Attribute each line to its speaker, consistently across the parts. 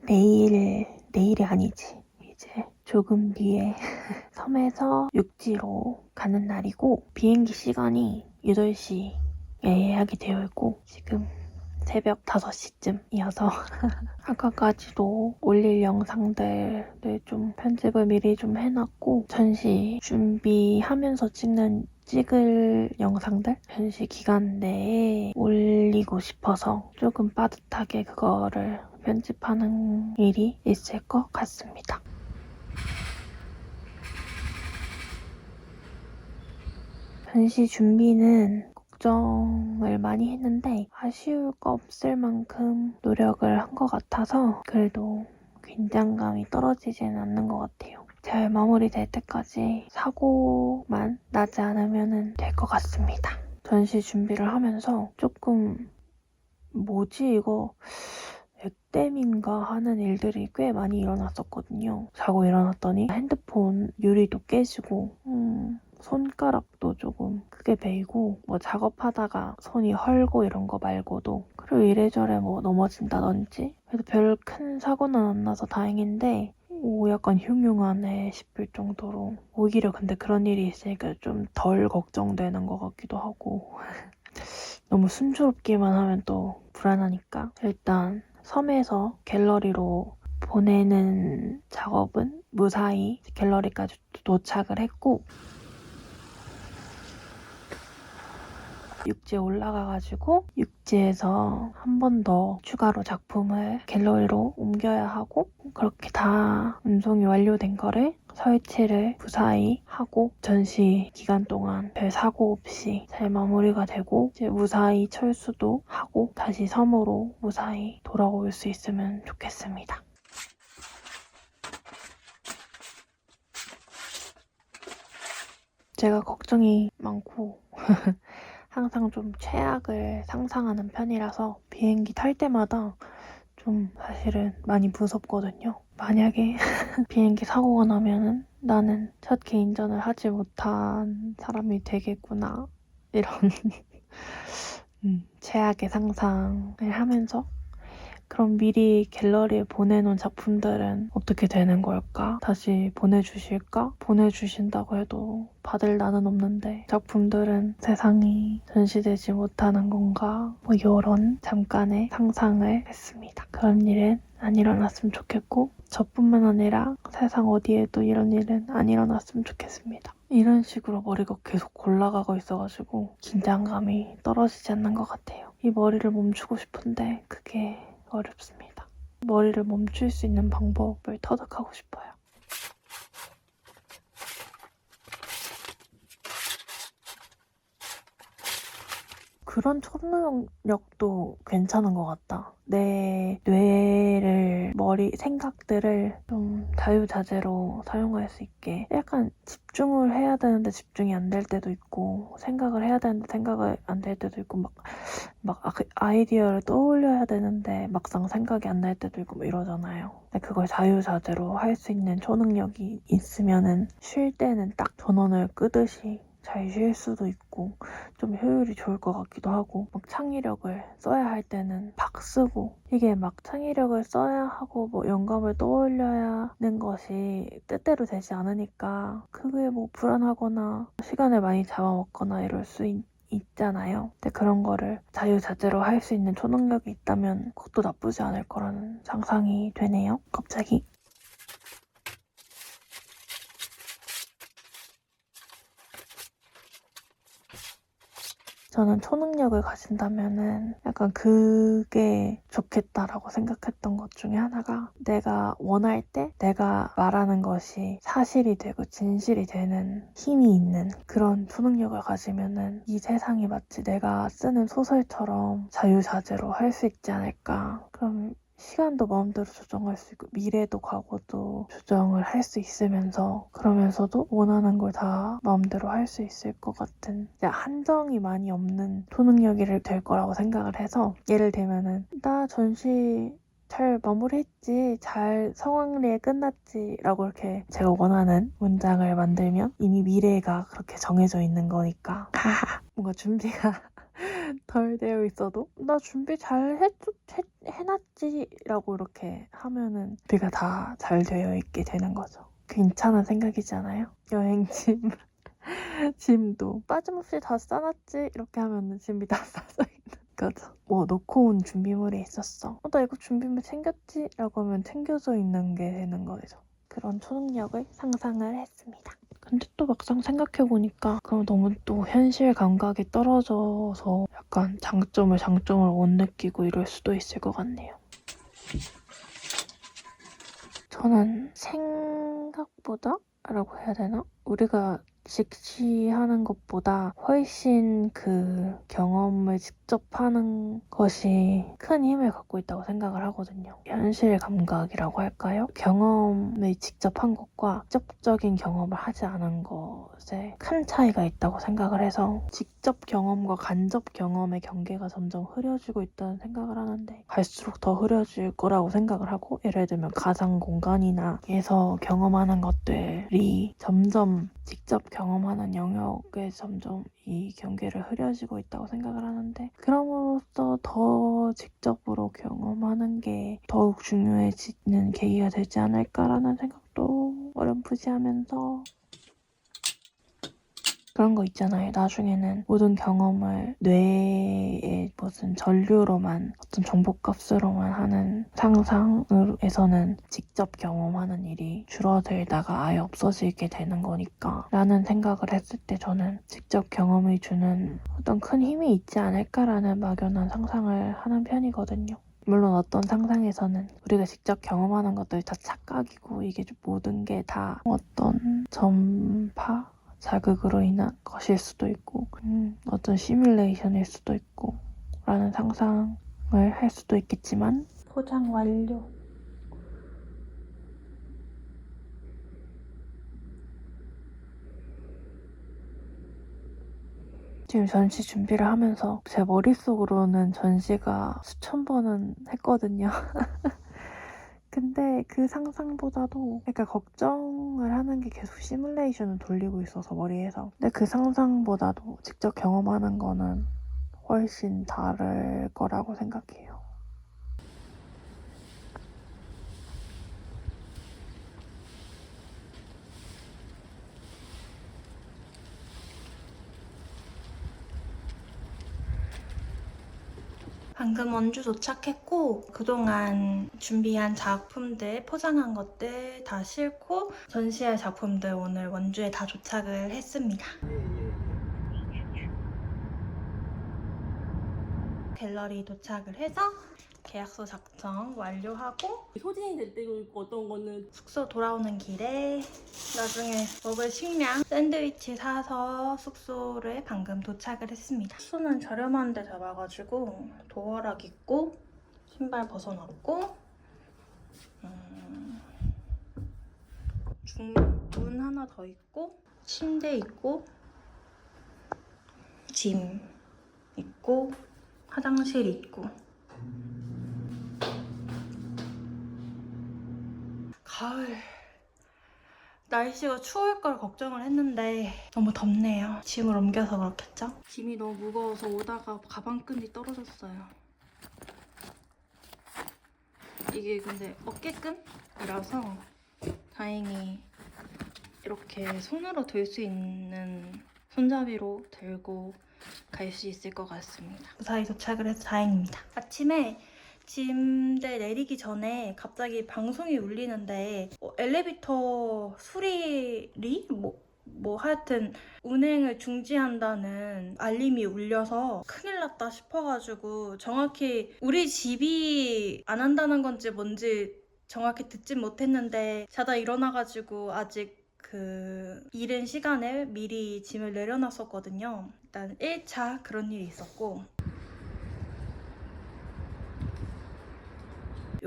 Speaker 1: 내일이 아니지. 이제 조금 뒤에 섬에서 육지로 가는 날이고, 비행기 시간이 8시에 예약이 되어 있고, 지금 새벽 5시쯤이어서 아까까지도 올릴 영상들을 좀 편집을 미리 좀 해놨고, 전시 준비하면서 찍을 영상들 전시 기간 내에 올리고 싶어서 조금 빠듯하게 그거를 편집하는 일이 있을 것 같습니다. 전시 준비는 걱정을 많이 했는데 아쉬울 거 없을 만큼 노력을 한 것 같아서 그래도 긴장감이 떨어지지는 않는 것 같아요. 잘 마무리될 때까지 사고만 나지 않으면 될 것 같습니다. 전시 준비를 하면서 조금 뭐지 이거 액땜인가 하는 일들이 꽤 많이 일어났었거든요. 자고 일어났더니 핸드폰 유리도 깨지고 손가락도 조금 크게 베이고 뭐 작업하다가 손이 헐고 이런 거 말고도 그리고 이래저래 뭐 넘어진다든지 그래도 별 큰 사고는 안 나서 다행인데 약간 흉흉하네 싶을 정도로 오히려 근데 그런 일이 있으니까 좀 덜 걱정되는 것 같기도 하고 너무 순조롭기만 하면 또 불안하니까 일단 섬에서 갤러리로 보내는 작업은 무사히 갤러리까지 도착을 했고 육지에 올라가가지고 육지에서 한 번 더 추가로 작품을 갤러리로 옮겨야 하고 그렇게 다 운송이 완료된 거를 설치를 무사히 하고 전시 기간 동안 별 사고 없이 잘 마무리가 되고 이제 무사히 철수도 하고 다시 섬으로 무사히 돌아올 수 있으면 좋겠습니다. 제가 걱정이 많고 항상 좀 최악을 상상하는 편이라서 비행기 탈 때마다 좀 사실은 많이 무섭거든요. 만약에 비행기 사고가 나면은 나는 첫 개인전을 하지 못한 사람이 되겠구나 이런 최악의 상상을 하면서 그럼 미리 갤러리에 보내놓은 작품들은 어떻게 되는 걸까? 다시 보내주실까? 보내주신다고 해도 받을 나는 없는데 작품들은 세상이 전시되지 못하는 건가? 뭐 이런 잠깐의 상상을 했습니다. 그런 일은 안 일어났으면 좋겠고 저뿐만 아니라 세상 어디에도 이런 일은 안 일어났으면 좋겠습니다. 이런 식으로 머리가 계속 골라가고 있어가지고 긴장감이 떨어지지 않는 것 같아요. 이 머리를 멈추고 싶은데 그게 어렵습니다. 머리를 멈출 수 있는 방법을 터득하고 싶어요. 그런 초능력도 괜찮은 것 같다. 내 뇌를, 생각들을 좀 자유자재로 사용할 수 있게 약간 집중을 해야 되는데 집중이 안 될 때도 있고 생각을 해야 되는데 생각이 안 될 때도 있고 아이디어를 떠올려야 되는데 막상 생각이 안 날 때도 있고 이러잖아요. 근데 그걸 자유자재로 할 수 있는 초능력이 있으면은 쉴 때는 딱 전원을 끄듯이 잘 쉴 수도 있고 좀 효율이 좋을 것 같기도 하고 막 창의력을 써야 할 때는 박 쓰고 이게 막 창의력을 써야 하고 뭐 영감을 떠올려야 하는 것이 때때로 되지 않으니까 그게 뭐 불안하거나 시간을 많이 잡아먹거나 이럴 수 있잖아요. 근데 그런 거를 자유자재로 할 수 있는 초능력이 있다면 그것도 나쁘지 않을 거라는 상상이 되네요. 갑자기. 저는 초능력을 가진다면은 약간 그게 좋겠다라고 생각했던 것 중에 하나가 내가 원할 때 내가 말하는 것이 사실이 되고 진실이 되는 힘이 있는 그런 초능력을 가지면은 이 세상이 마치 내가 쓰는 소설처럼 자유자재로 할 수 있지 않을까. 그럼 시간도 마음대로 조정할 수 있고 미래도 과거도 조정을 할 수 있으면서 그러면서도 원하는 걸 다 마음대로 할 수 있을 것 같은 한정이 많이 없는 초능력이 될 거라고 생각을 해서 예를 들면은 나 전시 잘 마무리했지 잘 성황리에 끝났지 라고 이렇게 제가 원하는 문장을 만들면 이미 미래가 그렇게 정해져 있는 거니까 뭔가 준비가 덜 되어 있어도 나 준비 잘 해놨지 라고 이렇게 하면은 준비가 다 잘 되어 있게 되는 거죠. 괜찮은 생각이잖아요. 여행짐 짐도 빠짐없이 다 싸놨지 이렇게 하면은 짐이 다 싸져 있는 거죠. 뭐 놓고 온 준비물이 있었어. 나 이거 준비물 챙겼지? 라고 하면 챙겨져 있는 게 되는 거죠. 그런 초능력을 상상을 했습니다. 근데 또 막상 생각해보니까 그럼 너무 또 현실 감각이 떨어져서 약간 장점을 못 느끼고 이럴 수도 있을 것 같네요. 저는 생각보다 라고 해야 되나? 우리가 직시하는 것보다 훨씬 그 경험을 직접 하는 것이 큰 힘을 갖고 있다고 생각을 하거든요. 현실 감각이라고 할까요? 경험을 직접 한 것과 직접적인 경험을 하지 않은 것에 큰 차이가 있다고 생각을 해서 직접 경험과 간접 경험의 경계가 점점 흐려지고 있다는 생각을 하는데 갈수록 더 흐려질 거라고 생각을 하고 예를 들면 가상 공간이나 에서 경험하는 것들이 점점 직접 경험하는 영역에 점점 이 경계를 흐려지고 있다고 생각을 하는데 그럼으로써 더 직접으로 경험하는 게 더욱 중요해지는 계기가 되지 않을까라는 생각도 어렴풋이 하면서 그런 거 있잖아요. 나중에는 모든 경험을 뇌의 무슨 전류로만 어떤 정보값으로만 하는 상상에서는 직접 경험하는 일이 줄어들다가 아예 없어지게 되는 거니까 라는 생각을 했을 때 저는 직접 경험이 주는 어떤 큰 힘이 있지 않을까라는 막연한 상상을 하는 편이거든요. 물론 어떤 상상에서는 우리가 직접 경험하는 것들이 다 착각이고 이게 모든 게 다 어떤 전파? 자극으로 인한 것일 수도 있고 어떤 시뮬레이션일 수도 있고 라는 상상을 할 수도 있겠지만 포장 완료. 지금 전시 준비를 하면서 제 머릿속으로는 전시가 수천 번은 했거든요. 근데 그 상상보다도 그러니까 걱정을 하는 게 계속 시뮬레이션을 돌리고 있어서 머리에서 근데 그 상상보다도 직접 경험하는 거는 훨씬 다를 거라고 생각해요. 방금 원주 도착했고 그동안 준비한 작품들, 포장한 것들 다 싣고 전시할 작품들 오늘 원주에 다 도착을 했습니다. 갤러리 도착을 해서 계약서 작성 완료하고
Speaker 2: 소진이 될 때도 있고 어떤 거는
Speaker 1: 숙소 돌아오는 길에 나중에 먹을 식량 샌드위치 사서 숙소를 방금 도착을 했습니다. 숙소는 저렴한 데 잡아가지고 도어락 있고 신발 벗어놨고 문 하나 더 있고 침대 있고 짐 있고 화장실 있고 가을 날씨가 추울 걸 걱정을 했는데 너무 덥네요. 짐을 옮겨서 그렇겠죠? 짐이 너무 무거워서 오다가 가방끈이 떨어졌어요. 이게 근데 어깨끈이라서 다행히 이렇게 손으로 들 수 있는 손잡이로 들고 갈 수 있을 것 같습니다. 무사히 도착을 해서 다행입니다. 아침에 짐들 내리기 전에 갑자기 방송이 울리는데 엘리베이터 수리리? 하여튼 운행을 중지한다는 알림이 울려서 큰일 났다 싶어가지고 정확히 우리 집이 안 한다는 건지 뭔지 정확히 듣진 못했는데 자다 일어나가지고 아직 그 이른 시간에 미리 짐을 내려놨었거든요. 일단 1차 그런 일이 있었고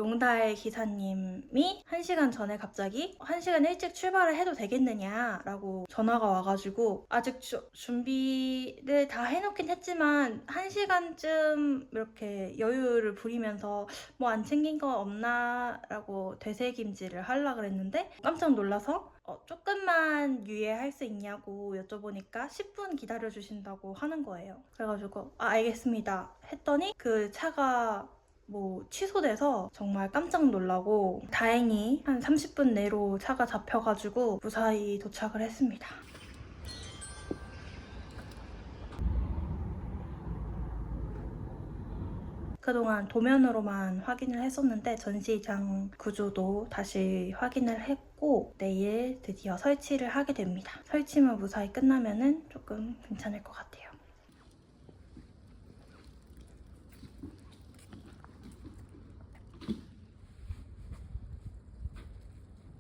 Speaker 3: 용달 기사님이 1시간 전에 갑자기 1시간 일찍 출발을 해도 되겠느냐라고 전화가 와가지고 아직 준비를 다 해놓긴 했지만 1시간쯤 이렇게 여유를 부리면서 뭐 안 챙긴 거 없나 라고 되새김질을 하려고 그랬는데 깜짝 놀라서 조금만 유예할 수 있냐고 여쭤보니까 10분 기다려주신다고 하는 거예요. 그래가지고 알겠습니다 했더니 그 차가 뭐 취소돼서 정말 깜짝 놀라고 다행히 한 30분 내로 차가 잡혀가지고 무사히 도착을 했습니다. 그동안 도면으로만 확인을 했었는데 전시장 구조도 다시 확인을 했고 내일 드디어 설치를 하게 됩니다. 설치만 무사히 끝나면은 조금 괜찮을 것 같아요.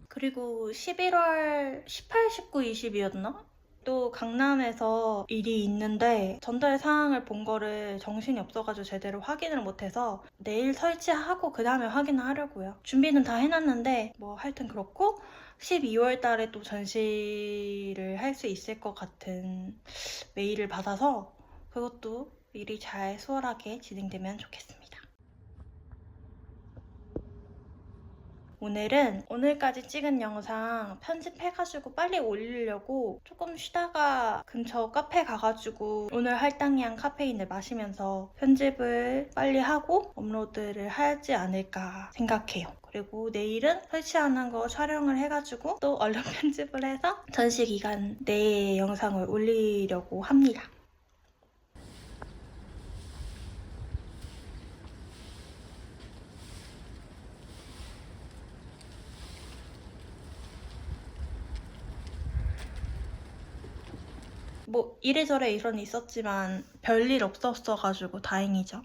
Speaker 3: 그리고 11월 18, 19, 20이었나? 또 강남에서 일이 있는데 전달 사항을 본 거를 정신이 없어가지고 제대로 확인을 못해서 내일 설치하고 그 다음에 확인을 하려고요. 준비는 다 해놨는데 뭐 하여튼 그렇고 12월 달에 또 전시를 할 수 있을 것 같은 메일을 받아서 그것도 일이 잘 수월하게 진행되면 좋겠습니다. 오늘은 오늘까지 찍은 영상 편집해가지고 빨리 올리려고 조금 쉬다가 근처 카페 가가지고 오늘 할당량 카페인을 마시면서 편집을 빨리 하고 업로드를 하지 않을까 생각해요. 그리고 내일은 설치하는 거 촬영을 해가지고 또 얼른 편집을 해서 전시 기간 내에 영상을 올리려고 합니다. 뭐 이래저래 일은 있었지만 별일 없었어가지고 다행이죠.